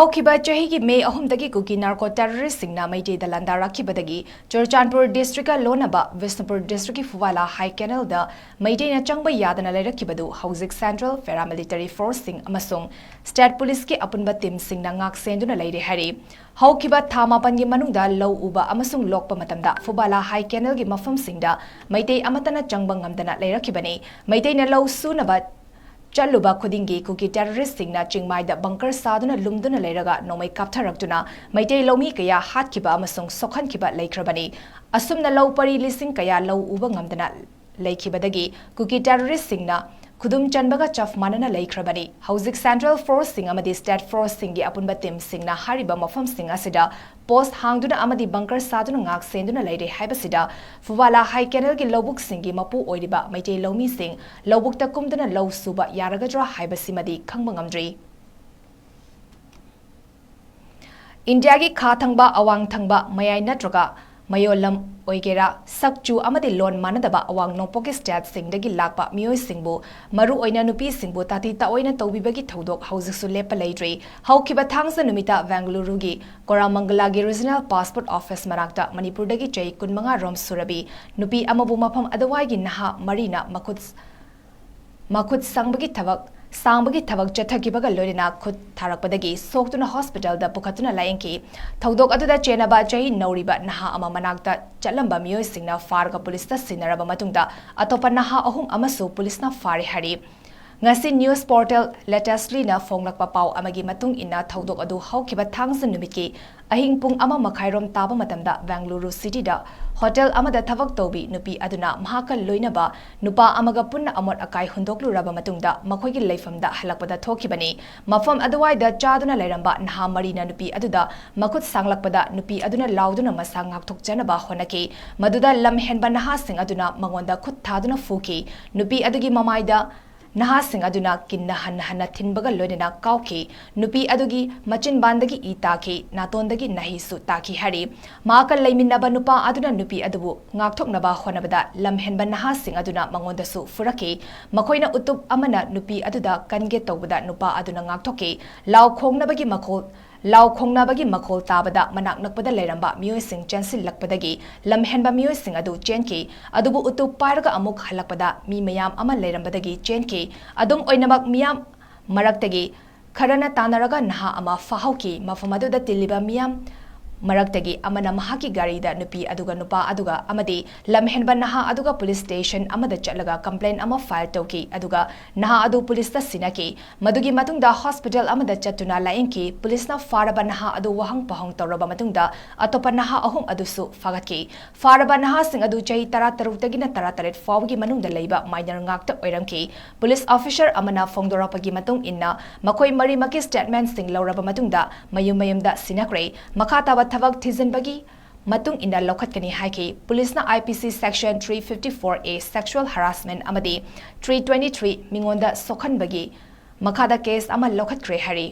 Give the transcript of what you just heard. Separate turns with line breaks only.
ꯍꯧꯈꯤꯕ ꯆꯍꯤꯒꯤ ꯃꯦ 3ꯗꯒꯤ cookie narco ꯇꯦꯔꯣꯔꯤꯁꯁꯤꯡꯅ ꯃꯩꯇꯩꯗ ꯂꯥꯟꯗꯥꯔꯛꯈꯤꯕꯗꯒꯤ Churachandpur ꯗꯤꯁꯇ꯭ꯔꯤꯛꯀ ꯂꯣꯟꯅꯕ Bishnupur ꯗꯤꯁꯇ꯭ꯔꯤꯛꯀꯤ ꯐꯨꯋꯥꯂꯥ ꯍꯥꯏ ꯀꯦꯅꯦꯜꯗ ꯃꯩꯇꯩꯅ ꯆꯪꯕ ꯌꯥꯗꯅ ꯂꯩꯔꯛꯈꯤꯕꯗꯨ ꯍꯧꯖꯤꯛ ꯁꯦꯟꯇ꯭ꯔꯦꯜ ꯄꯦꯔꯥꯃꯤꯂꯤꯇꯔꯤ ꯐꯣꯔꯁꯁꯤꯡ ꯑꯃꯁꯨꯡ ꯁ꯭ꯇꯦꯠ ꯄꯨꯂꯤꯁꯀꯤ ꯑꯄꯨꯟꯕ ꯇꯤꯝꯁꯤꯡꯅ ꯉꯥꯛꯁꯦꯟꯗꯨꯅ ꯂꯩꯔꯦ ꯍꯥꯏꯔꯤ꯫ ꯍꯧꯈꯤꯕ ꯊꯥ 9ꯒꯤ ꯃꯅꯨꯡꯗ ꯂꯧ ꯎꯕ ꯑꯃꯁꯨꯡ ꯂꯣꯛꯄ ꯃꯇꯝꯗ ꯐꯨꯋꯥꯂꯥ ꯍꯥꯏ ꯀꯦꯅꯦꯜꯒꯤ ꯃꯐꯝꯁꯤꯡꯗ ꯃꯩꯇꯩ ꯑꯃꯠꯇꯅ ꯆꯪꯕ ꯉꯝꯗꯅ ꯂꯩꯔꯛꯈꯤꯕꯅꯤ꯫ ꯃꯩꯇꯩꯅ ꯂꯧ ꯁꯨꯅꯕ ꯆꯠꯂꯨꯕ ꯈꯨꯗꯤꯡꯒꯤ ꯀꯨꯀꯤ ꯇꯦꯔꯣꯔꯤꯁꯁꯤꯡꯅ ꯆꯤꯡꯃꯥꯏꯗ ꯕꯪꯀꯔ ꯁꯥꯗꯨꯅ ꯂꯨꯝꯗꯨꯅ ꯂꯩꯔꯒ ꯅꯣꯡꯃꯩ ꯀꯥꯞꯊꯔꯛꯇꯨꯅ ꯃꯩꯇꯩ ꯂꯧꯃꯤ ꯀꯌꯥ ꯍꯥꯠꯈꯤꯕ ꯑꯃꯁꯨꯡ ꯁꯣꯛꯍꯟꯈꯤꯕ ꯂꯩꯈ꯭ꯔꯕꯅꯤ꯫ ꯑꯁꯨꯝꯅ ꯂꯧ ꯄꯔꯤ ꯂꯤꯁꯤꯡ ꯀꯌꯥ ꯂꯧ ꯎꯕ ꯉꯝꯗꯅ ꯂꯩꯈꯤꯕꯗꯒꯤ ꯀꯨꯀꯤ ꯇꯦꯔꯣꯔꯤꯁꯁꯤꯡꯅ ꯈꯨꯗꯨꯝ ꯆꯟꯕꯒ ꯆꯞ ꯃꯥꯟꯅꯅ ꯂꯩꯈ꯭ꯔꯕꯅꯤ꯫ ꯍꯧꯖꯤꯛ ꯁꯦꯟꯇ꯭ꯔꯦꯜ ꯐꯣꯔꯁꯁꯤꯡ ꯑꯃꯗꯤ ꯁ꯭ꯇꯦꯠ ꯐꯣꯔꯁꯁꯤꯡꯒꯤ ꯑꯄꯨꯟꯕ ꯇꯤꯝꯁꯤꯡꯅ ꯍꯥꯏꯔꯤꯕ ꯃꯐꯝꯁꯤꯡ ꯑꯁꯤꯗ ꯄꯣꯁꯠ ꯍꯥꯡꯗꯨꯅ ꯑꯃꯗꯤ ꯕꯪꯀꯔ ꯁꯥꯗꯨꯅ ꯉꯥꯛ ꯁꯦꯟꯗꯨꯅ ꯂꯩꯔꯦ ꯍꯥꯏꯕꯁꯤꯗ ꯐꯨꯋꯥꯂꯥ ꯍꯥꯏ ꯀꯦꯅꯦꯜꯒꯤ ꯂꯧꯕꯨꯛꯁꯤꯡꯒꯤ ꯃꯄꯨ ꯑꯣꯏꯔꯤꯕ ꯃꯩꯇꯩ ꯂꯧꯃꯤꯁꯤꯡ ꯂꯧꯕꯨꯛꯇ ꯀꯨꯝꯗꯨꯅ ꯂꯧ ꯁꯨꯕ ꯌꯥꯔꯒꯗ꯭ꯔꯥ ꯍꯥꯏꯕꯁꯤꯃꯗꯤ ꯈꯪꯕ ꯉꯝꯗ꯭ꯔꯤ꯫ ꯏꯟꯗꯤꯌꯥꯒꯤ ꯈꯥ ꯊꯪꯕ, ꯑꯋꯥꯡ ꯊꯪꯕ, ꯃꯌꯥꯏ ꯅꯠꯇ꯭ꯔꯒ ꯃꯌꯣꯜꯂꯝ ꯑꯣꯏꯒꯦꯔꯥ ꯁꯛꯆꯨ ꯑꯃꯗꯤ ꯂꯣꯟ ꯃꯥꯟꯅꯗꯕ ꯑꯋꯥꯡ ꯅꯣꯡꯄꯣꯛꯀꯤ ꯁ꯭ꯇꯦꯠꯁꯤꯡꯗꯒꯤ ꯂꯥꯛꯄ ꯃꯤꯑꯣꯏꯁꯤꯡꯕꯨ ꯃꯔꯨꯑꯣꯏꯅ ꯅꯨꯄꯤꯁꯤꯡꯕꯨ ꯇꯥꯊꯤ ꯇꯥꯑꯣꯏꯅ ꯇꯧꯕꯤꯕꯒꯤ ꯊꯧꯗꯣꯛ ꯍꯧꯖꯤꯛꯁꯨ ꯂꯦꯞꯄ ꯂꯩꯇ꯭ꯔꯤ꯫ ꯍꯧꯈꯤꯕ ꯊꯥꯡꯖ ꯅꯨꯃꯤꯠꯇ ꯕꯦꯡꯒꯂꯨꯔꯨꯒꯤ ꯀꯣꯔꯥꯃꯪꯒꯂꯥꯒꯤ ꯔꯤꯖꯅꯦꯜ ꯄꯥꯁꯄꯣꯔꯠ ꯑꯣꯐꯤꯁ ꯃꯅꯥꯛꯇ ꯃꯅꯤꯄꯨꯔꯗꯒꯤ ꯆꯍꯤ 25ꯔꯣꯝ ꯁꯨꯔꯕꯤ ꯅꯨꯄꯤ ꯑꯃꯕꯨ ꯃꯐꯝ ꯑꯗꯨꯋꯥꯏꯒꯤ ꯅꯍꯥ ꯃꯔꯤꯅ ꯃꯈꯨꯠ ꯁꯥꯡꯕꯒꯤ ꯊꯕꯛ ꯆꯠꯊꯈꯤꯕꯒ ꯂꯣꯏꯅꯅ ꯈꯨꯠ ꯊꯥꯔꯛꯄꯗꯒꯤ ꯁꯣꯛꯇꯨꯅ ꯍꯣꯁꯄꯤꯇꯥꯜꯗ ꯄꯨꯈꯠꯇꯨꯅ ꯂꯥꯌꯦꯡꯈꯤ꯫ ꯊꯧꯗꯣꯛ ꯑꯗꯨꯗ ꯆꯦꯟꯅꯕ ꯆꯍꯤ ꯅꯧꯔꯤꯕ ꯅꯍꯥ ꯑꯃ ꯃꯅꯥꯛꯇ ꯆꯠꯂꯝꯕ ꯃꯤꯑꯣꯏꯁꯤꯡꯅ ꯐꯥꯔꯒ ꯄꯨꯂꯤꯁꯇ ꯁꯤꯟꯅꯔꯕ ꯃꯇꯨꯡꯗ ꯑꯇꯣꯞꯄ ꯅꯍꯥ 3 ꯑꯃꯁꯨ ꯄꯨꯂꯤꯁꯅ ꯐꯥꯔꯦ ꯍꯥꯏꯔꯤ꯫ ꯉꯁꯤ ꯅ꯭ꯌꯨꯁ ꯄꯣꯔꯇꯦꯜ ꯂꯦꯇꯦꯁꯠꯂꯤꯅ ꯐꯣꯡꯂꯛꯄ ꯄꯥꯎ ꯑꯃꯒꯤ ꯃꯇꯨꯡ ꯏꯟꯅ ꯊꯧꯗꯣꯛ ꯑꯗꯨ ꯍꯧꯈꯤꯕ ꯊꯥꯡꯖ ꯅꯨꯃꯤꯠꯀꯤ ꯑꯍꯤꯡ ꯄꯨꯡ 1:30 ꯇꯥꯕ ꯃꯇꯝꯗ ꯕꯦꯡꯒꯂꯨꯔꯨ ꯁꯤꯇꯤꯗ ꯍꯣꯇꯦꯜ ꯑꯃꯗ ꯊꯕꯛ ꯇꯧꯕꯤ ꯅꯨꯄꯤ ꯑꯗꯨꯅ ꯃꯍꯥꯛꯀ ꯂꯣꯏꯅꯕ ꯅꯨꯄꯥ ꯑꯃꯒ ꯄꯨꯟꯅ ꯑꯃꯣꯠ ꯑꯀꯥꯏ ꯍꯨꯟꯗꯣꯛꯂꯨꯔꯕ ꯃꯇꯨꯡꯗ ꯃꯈꯣꯏꯒꯤ ꯂꯩꯐꯝꯗ ꯍꯜꯂꯛꯄꯗ ꯊꯣꯛꯈꯤꯕꯅꯤ꯫ ꯃꯐꯝ ꯑꯗꯨꯋꯥꯏꯗ ꯆꯥꯗꯨꯅ ꯂꯩꯔꯝꯕ ꯅꯍꯥ ꯃꯔꯤꯅ ꯅꯨꯄꯤ ꯑꯗꯨꯗ ꯃꯈꯨꯠ ꯁꯥꯡꯂꯛꯄꯗ ꯅꯨꯄꯤ ꯑꯗꯨꯅ ꯂꯥꯎꯗꯨꯅ ꯃꯁꯥ ꯉꯥꯛꯊꯣꯛꯆꯅꯕ ꯍꯣꯠꯅꯈꯤ꯫ ꯃꯗꯨꯗ ꯂꯝ ꯍꯦꯟꯕ ꯅꯍꯥꯁꯤꯡ ꯑꯗꯨꯅ ꯃꯉꯣꯟꯗ ꯈꯨꯠ ꯊꯥꯗꯨꯅ ꯐꯨꯈꯤ꯫ ꯅꯨꯄꯤ ꯑꯗꯨꯒꯤ ꯃꯃꯥꯏꯗ ꯅꯍꯥꯁꯤꯡ ꯑꯗꯨꯅ ꯀꯤꯟꯅ ꯍꯟꯅ ꯊꯤꯟꯕꯒ ꯂꯣꯏꯅꯅ ꯀꯥꯎꯈꯤ꯫ ꯅꯨꯄꯤ ꯑꯗꯨꯒꯤ ꯃꯆꯤꯟꯕꯥꯟꯗꯒꯤ ꯏ ꯇꯥꯈꯤ, ꯅꯥꯇꯣꯟꯗꯒꯤ ꯅꯥꯍꯤꯁꯨ ꯇꯥꯈꯤ ꯍꯥꯏꯔꯤ꯫ ꯃꯍꯥꯛꯀ ꯂꯩꯃꯤꯟꯅꯕ ꯅꯨꯄꯥ ꯑꯗꯨꯅ ꯅꯨꯄꯤ ꯑꯗꯨꯕꯨ ꯉꯥꯛꯊꯣꯛꯅꯕ ꯍꯣꯠꯅꯕꯗ ꯂꯝꯍꯦꯟꯕ ꯅꯍꯥꯁꯤꯡ ꯑꯗꯨꯅ ꯃꯉꯣꯟꯗꯁꯨ ꯐꯨꯔꯛꯈꯤ꯫ ꯃꯈꯣꯏꯅ ꯎꯇꯨꯞ ꯑꯃꯅ ꯅꯨꯄꯤ ꯑꯗꯨꯗ ꯀꯟꯒꯦ ꯇꯧꯕꯗ ꯅꯨꯄꯥ ꯑꯗꯨꯅ ꯉꯥꯛꯊꯣꯛꯈꯤ꯫ ꯂꯥꯎ ꯈꯣꯡꯅꯕꯒꯤ ꯃꯈꯣꯜ ꯇꯥꯕꯗ ꯃꯅꯥꯛ ꯅꯛꯄꯗ ꯂꯩꯔꯝꯕ ꯃꯤꯑꯣꯏꯁꯤꯡ ꯆꯦꯟꯁꯤꯜꯂꯛꯄꯗꯒꯤ ꯂꯝꯍꯦꯟꯕ ꯃꯤꯑꯣꯏꯁꯤꯡ ꯑꯗꯨ ꯆꯦꯟꯈꯤ꯫ ꯑꯗꯨꯕꯨ ꯎꯇꯨꯞ ꯄꯥꯏꯔꯒ ꯑꯃꯨꯛ ꯍꯜꯂꯛꯄꯗ ꯃꯤ ꯃꯌꯥꯝ ꯑꯃ ꯂꯩꯔꯝꯕꯗꯒꯤ ꯆꯦꯟꯈꯤ꯫ ꯑꯗꯨꯝ ꯑꯣꯏꯅꯃꯛ ꯃꯤꯌꯥꯝ ꯃꯔꯛꯇꯒꯤ ꯈꯔꯅ ꯇꯥꯟꯅꯔꯒ ꯅꯍꯥ ꯑꯃ ꯐꯥꯍꯧꯈꯤ꯫ ꯃꯐꯝ ꯑꯗꯨꯗ ꯇꯤꯜꯂꯤꯕ ꯃꯤꯌꯥꯝ ꯃꯔꯛꯇꯒꯤ ꯑꯃꯅ ꯃꯍꯥꯛꯀꯤ ꯒꯥꯔꯤꯗ ꯅꯨꯄꯤ ꯑꯗꯨꯒ ꯅꯨꯄꯥ ꯑꯗꯨꯒ ꯑꯃꯗꯤ ꯂꯝꯍꯦꯟꯕ ꯅꯍꯥ ꯑꯗꯨꯒ ꯄꯨꯂꯤꯁ ꯁ꯭ꯇꯦꯁꯟ ꯑꯃꯗ ꯆꯠꯂꯒ ꯀꯝꯄ꯭ꯂꯦꯟ ꯑꯃ ꯐꯥꯏꯜ ꯇꯧꯈꯤ ꯑꯗꯨꯒ ꯅꯍꯥ ꯑꯗꯨ ꯄꯨꯂꯤꯁꯇ ꯁꯤꯟꯅꯈꯤ꯫ ꯃꯗꯨꯒꯤ ꯃꯇꯨꯡꯗ ꯍꯣꯁꯄꯤꯇꯥꯜ ꯑꯃꯗ ꯆꯠꯇꯨꯅ ꯂꯥꯌꯦꯡꯈꯤ꯫ ꯄꯨꯂꯤꯁꯅ ꯐꯥꯔꯕ ꯅꯍꯥ ꯑꯗꯨ ꯋꯥꯍꯪ ꯄꯥꯎꯍꯪ ꯇꯧꯔꯕ ꯃꯇꯨꯡꯗ ꯑꯇꯣꯞꯄ ꯅꯍꯥ 3 ꯑꯗꯨꯁꯨ ꯐꯥꯒꯠꯈꯤ꯫ ꯐꯥꯔꯕ ꯅꯍꯥꯁꯤꯡ ꯑꯗꯨ ꯆꯍꯤ 13ꯇꯒꯤꯅ 18 ꯐꯥꯎꯕꯒꯤ ꯃꯅꯨꯡꯗ ꯂꯩꯕ ꯃꯥꯏꯅꯔ ꯉꯥꯛꯇ ꯑꯣꯏꯔꯝꯈꯤ꯫ ꯄꯨꯂꯤꯁ ꯑꯣꯐꯤꯁꯥꯔ ꯑꯃꯅ ꯐꯣꯡꯗꯣꯔꯛꯄꯒꯤ ꯃꯇꯨꯡ ꯏꯟꯅ ꯃꯈꯣꯏ ꯃꯔꯤꯃꯛꯀꯤ ꯁ꯭ꯇꯦꯠꯃꯦꯟꯠꯁꯤꯡ ꯂꯧꯔꯕ ꯃꯇꯨꯡꯗ ꯃꯌꯨꯝ ꯃꯌꯨꯝꯗ ꯁꯤꯟꯅꯈ꯭ꯔꯦ꯫ ꯃꯈꯥ ꯇꯥꯕ ꯊꯕꯛ ꯊꯤꯖꯤꯟꯕꯒꯤ ꯃꯇꯨꯡ ꯏꯟꯅ ꯂꯧꯈꯠꯀꯅꯤ ꯍꯥꯏꯈꯤ꯫ ꯄꯨꯂꯤꯁꯅ IPC ꯁꯦꯛꯁꯟ 354A ꯁꯦꯛꯁꯨꯑꯦꯜ ꯍꯔꯥꯁꯃꯦꯟꯠ ꯑꯃꯗꯤ 323 ꯃꯤꯉꯣꯟꯗ ꯁꯣꯛꯍꯟꯕꯒꯤ ꯃꯈꯥꯗ ꯀꯦꯁ ꯑꯃ ꯂꯧꯈꯠꯈ꯭ꯔꯦ ꯍꯥꯏꯔꯤ꯫